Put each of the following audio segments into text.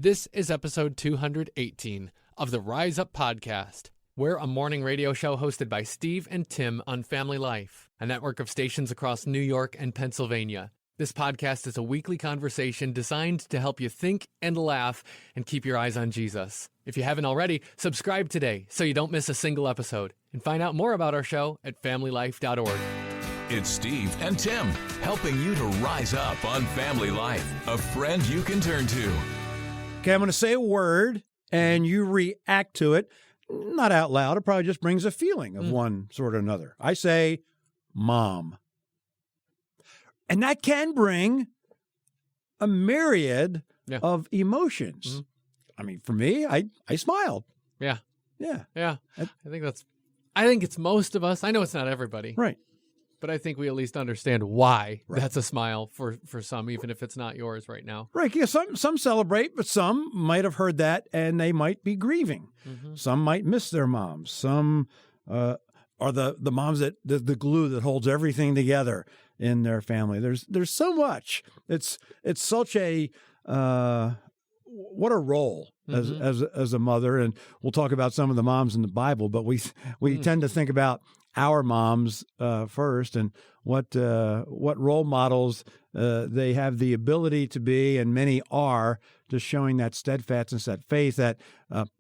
This is episode 218 of the Rise Up Podcast. We're a morning radio show hosted by Steve and Tim on Family Life, a network of stations across New York and Pennsylvania. This podcast is a weekly conversation designed to help you think and laugh and keep your eyes on Jesus. If you haven't already, subscribe today so you don't miss a single episode. And find out more about our show at familylife.org. It's Steve and Tim helping you to rise up on Family Life, a friend you can turn to. Okay, I'm going to say a word, and you react to it, not out loud. It probably just brings a feeling of one sort or another. I say, mom. And that can bring a myriad of emotions. I mean, for me, I smiled. Yeah. Yeah. I think it's most of us. I know it's not everybody. Right. But I think we at least understand why that's a smile for some, even if it's not yours right now. Right. Yeah, some celebrate, but some might have heard that and they might be grieving. Some might miss their moms. Some are the moms that the glue that holds everything together in their family. There's so much. It's such a what a role as a mother. And we'll talk about some of the moms in the Bible, but we tend to think about our moms first, and what role models they have the ability to be, and many are, just showing that steadfastness, that faith, that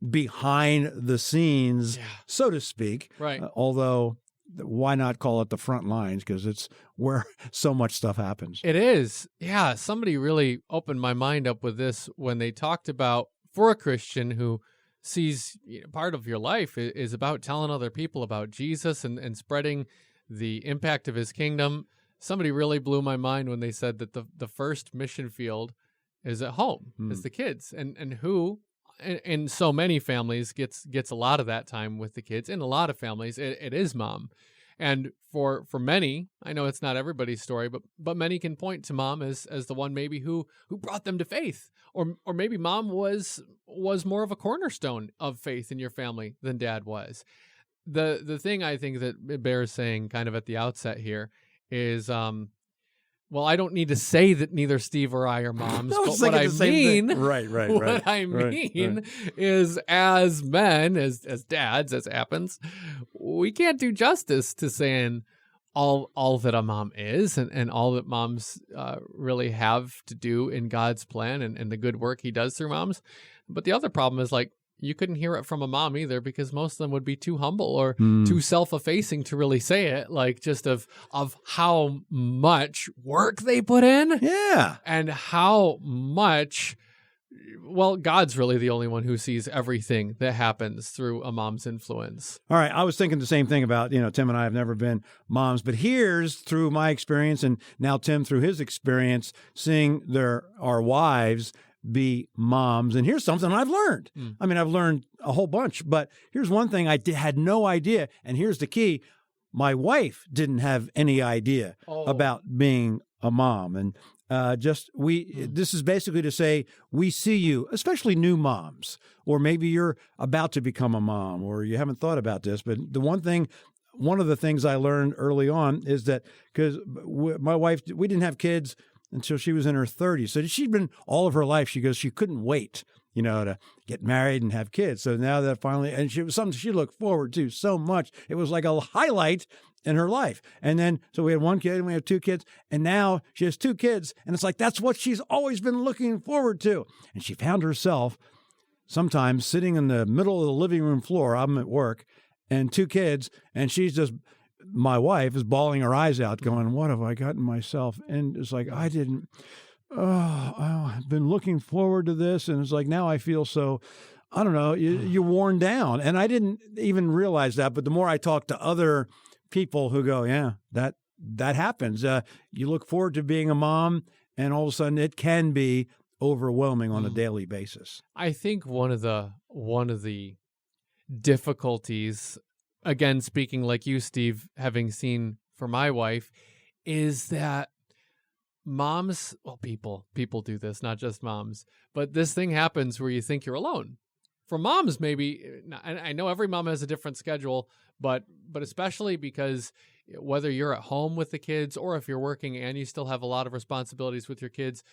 behind the scenes, so to speak. Right. Although, why not call it the front lines? Because it's where so much stuff happens. It is. Yeah. Somebody really opened my mind up with this when they talked about, for a Christian who sees part of your life is about telling other people about Jesus and spreading the impact of his kingdom. Somebody really blew my mind when they said that the first mission field is at home, is the kids, and who in so many families gets a lot of that time with the kids. In a lot of families, it is mom. And for many, I know it's not everybody's story, but many can point to mom as the one maybe who brought them to faith, or maybe mom was more of a cornerstone of faith in your family than dad was. The thing I think that bears saying kind of at the outset here is, well, I don't need to say that neither Steve or I are moms, but what I mean, what I mean is, as men, as dads, as happens, we can't do justice to saying all that a mom is and all that moms really have to do in God's plan and the good work he does through moms. But the other problem is, like, you couldn't hear it from a mom either, because most of them would be too humble or too self-effacing to really say it, like, just of how much work they put in. Yeah. And how much, well, God's really the only one who sees everything that happens through a mom's influence. All right. I was thinking the same thing about, Tim and I have never been moms, but here's through my experience, and now Tim through his experience, seeing our wives be moms. And here's something I've learned. I mean, I've learned a whole bunch, but here's one thing I had no idea. And here's the key. My wife didn't have any idea about being a mom. And this is basically to say, we see you, especially new moms, or maybe you're about to become a mom, or you haven't thought about this. But one of the things I learned early on is that, because my wife, we didn't have kids until she was in her 30s. So she'd been all of her life, she goes, she couldn't wait, to get married and have kids. So now that finally, and it was something she looked forward to so much. It was like a highlight in her life. And then, so we had one kid and we have two kids, and now she has two kids. And it's like, that's what she's always been looking forward to. And she found herself sometimes sitting in the middle of the living room floor. I'm at work, and two kids, and my wife is bawling her eyes out going, what have I gotten myself? And it's like, I've been looking forward to this. And it's like, now I feel so, I don't know, you're worn down. And I didn't even realize that. But the more I talk to other people who go, yeah, that happens. You look forward to being a mom, and all of a sudden it can be overwhelming on a daily basis. I think one of the difficulties, again, speaking like you, Steve, having seen for my wife, is that moms, well, people do this, not just moms, but this thing happens where you think you're alone. For moms, maybe, and I know every mom has a different schedule, but especially because whether you're at home with the kids or if you're working and you still have a lot of responsibilities with your kids,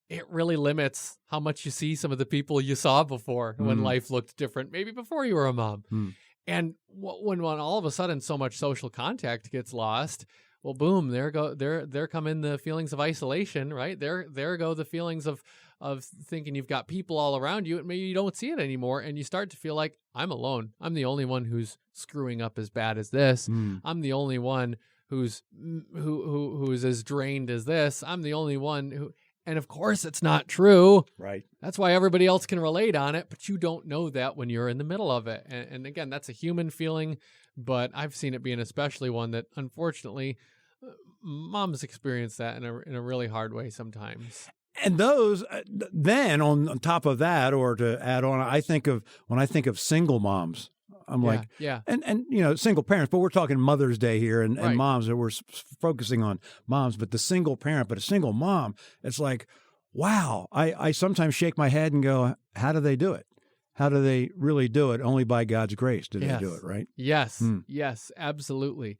it really limits how much you see some of the people you saw before when life looked different, maybe before you were a mom. And when all of a sudden so much social contact gets lost, well, boom, there come in the feelings of isolation, right? There go the feelings of thinking you've got people all around you, and maybe you don't see it anymore, and you start to feel like, I'm alone. I'm the only one who's screwing up as bad as this. I'm the only one who's as drained as this. I'm the only one who, and of course it's not true. Right. That's why everybody else can relate on it, but you don't know that when you're in the middle of it. And again, that's a human feeling, but I've seen it being especially one that unfortunately moms experience that in a really hard way sometimes. And those, then on top of that, or to add on, when I think of single moms, I'm like, and single parents, but we're talking Mother's Day here and moms, that we're focusing on moms, but the single parent, but a single mom, it's like, wow, I sometimes shake my head and go, how do they do it? How do they really do it? Only by God's grace do they do it, right? Yes, yes, absolutely.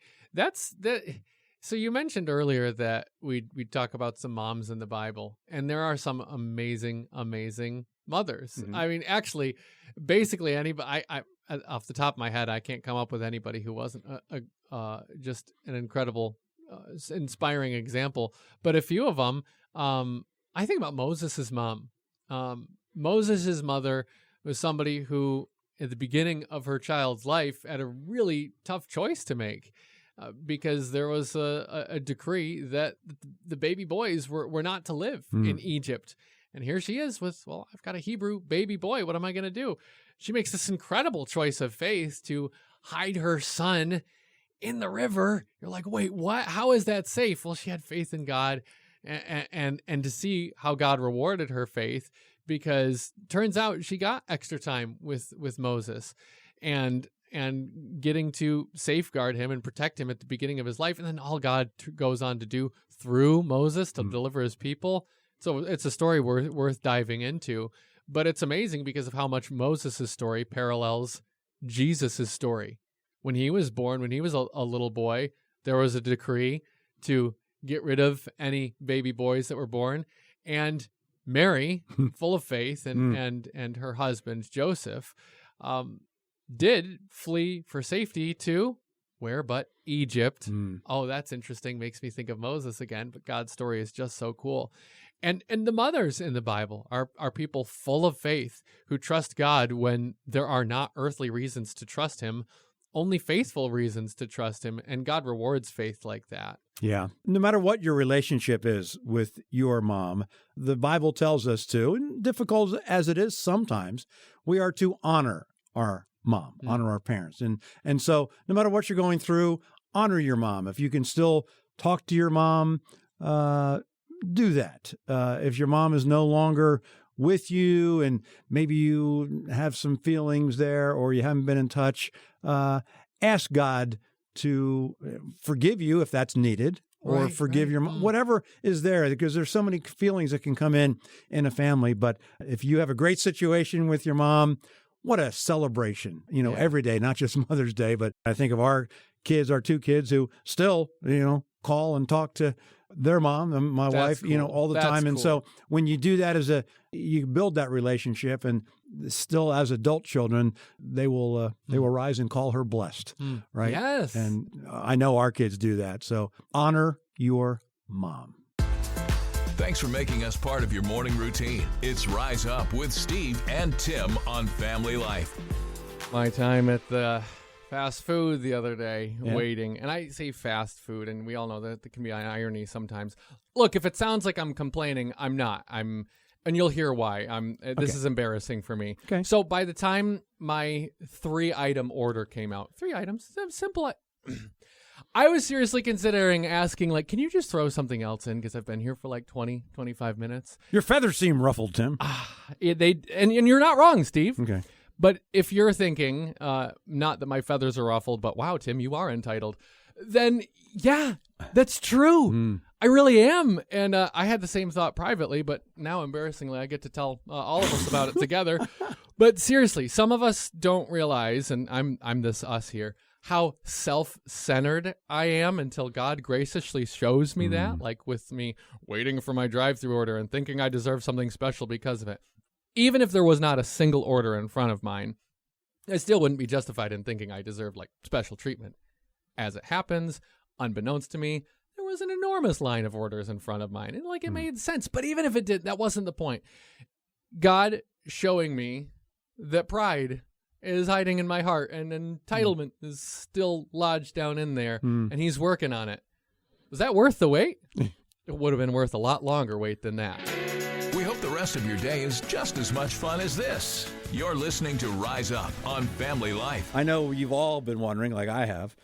So you mentioned earlier that we talk about some moms in the Bible, and there are some amazing, amazing mothers. I mean, actually, basically anybody. I off the top of my head, I can't come up with anybody who wasn't just an incredible, inspiring example. But a few of them, I think about Moses' mom. Moses' mother was somebody who, at the beginning of her child's life, had a really tough choice to make. Because there was a decree that the baby boys were not to live in Egypt. And here she is with, well, I've got a Hebrew baby boy. What am I going to do? She makes this incredible choice of faith to hide her son in the river. You're like, wait, what? How is that safe? Well, she had faith in God and to see how God rewarded her faith, because turns out she got extra time with Moses and getting to safeguard him and protect him at the beginning of his life. And then all God goes on to do through Moses to deliver his people. So it's a story worth diving into. But it's amazing because of how much Moses' story parallels Jesus' story. When he was born, when he was a little boy, there was a decree to get rid of any baby boys that were born. And Mary, full of faith, and her husband, Joseph, did flee for safety to where but Egypt. Oh, that's interesting. Makes me think of Moses again, but God's story is just so cool. And the mothers in the Bible are people full of faith who trust God when there are not earthly reasons to trust him, only faithful reasons to trust him, and God rewards faith like that. Yeah. No matter what your relationship is with your mom, the Bible tells us to, and difficult as it is sometimes, we are to honor our mom, honor our parents. And so no matter what you're going through, honor your mom. If you can still talk to your mom, do that. If your mom is no longer with you and maybe you have some feelings there or you haven't been in touch, ask God to forgive you if that's needed, or forgive your mom, whatever is there, because there's so many feelings that can come in a family. But if you have a great situation with your mom, what a celebration, every day, not just Mother's Day. But I think of our two kids who still, call and talk to their mom and my wife, cool. All the time. And so when you do that you build that relationship, and still as adult children, they will rise and call her blessed, right? Yes. And I know our kids do that. So honor your mom. Thanks for making us part of your morning routine. It's Rise Up with Steve and Tim on Family Life. My time at the fast food the other day, waiting. And I say fast food, and we all know that there can be an irony sometimes. Look, if it sounds like I'm complaining, I'm not. And you'll hear why. This is embarrassing for me. Okay. So by the time my 3-item order came out, 3 items, simple. I was seriously considering asking, can you just throw something else in? Because I've been here for 20, 25 minutes. Your feathers seem ruffled, Tim. And you're not wrong, Steve. Okay. But if you're thinking, not that my feathers are ruffled, but wow, Tim, you are entitled, then yeah, that's true. I really am. And I had the same thought privately, but now embarrassingly, I get to tell all of us about it together. But seriously, some of us don't realize, and I'm this us here, how self-centered I am until God graciously shows me that, like with me waiting for my drive-through order and thinking I deserve something special because of it. Even if there was not a single order in front of mine, I still wouldn't be justified in thinking I deserve like special treatment. As it happens, unbeknownst to me, there was an enormous line of orders in front of mine. And like it made sense. But even if it did, that wasn't the point. God showing me that pride is hiding in my heart and entitlement is still lodged down in there, and he's working on it. Was that worth the wait? It would have been worth a lot longer wait than that. We hope the rest of your day is just as much fun as this. You're listening to Rise Up on Family Life. I know you've all been wondering, like I have,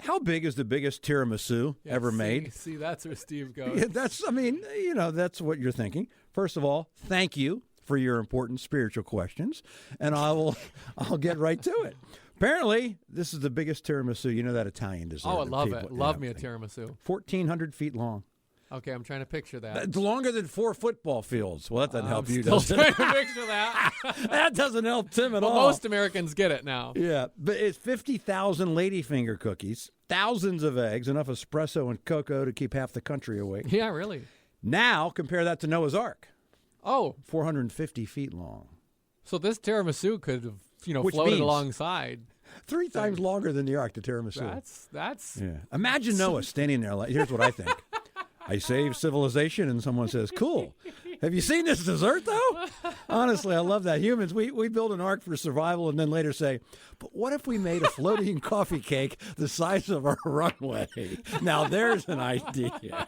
how big is the biggest tiramisu ever made? See, that's where Steve goes. Yeah, that's what you're thinking. First of all, thank you for your important spiritual questions, and I'll get right to it. Apparently, this is the biggest tiramisu. You know that Italian dessert. Oh, I love people, it. Love me a tiramisu. 1,400 feet long. Okay, I'm trying to picture that. It's longer than 4 football fields. Well, that doesn't help you, Still does it? trying to picture that. That doesn't help Tim at Well, all. most Americans get it now. Yeah, but it's 50,000 ladyfinger cookies, thousands of eggs, enough espresso and cocoa to keep half the country awake. Yeah, really. Now, compare that to Noah's Ark, Oh, 450 feet long. so this tiramisu could have, Which floated means- alongside. 3 times longer than the Ark, the tiramisu. That's Yeah. Imagine Noah standing there like, here's what I think. I saved civilization, and someone says, cool. Have you seen this dessert, though? Honestly, I love that. Humans, we build an ark for survival and then later say, but what if we made a floating coffee cake the size of our runway? Now, there's an idea.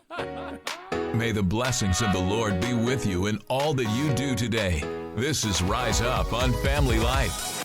May the blessings of the Lord be with you in all that you do today. This is Rise Up on Family Life.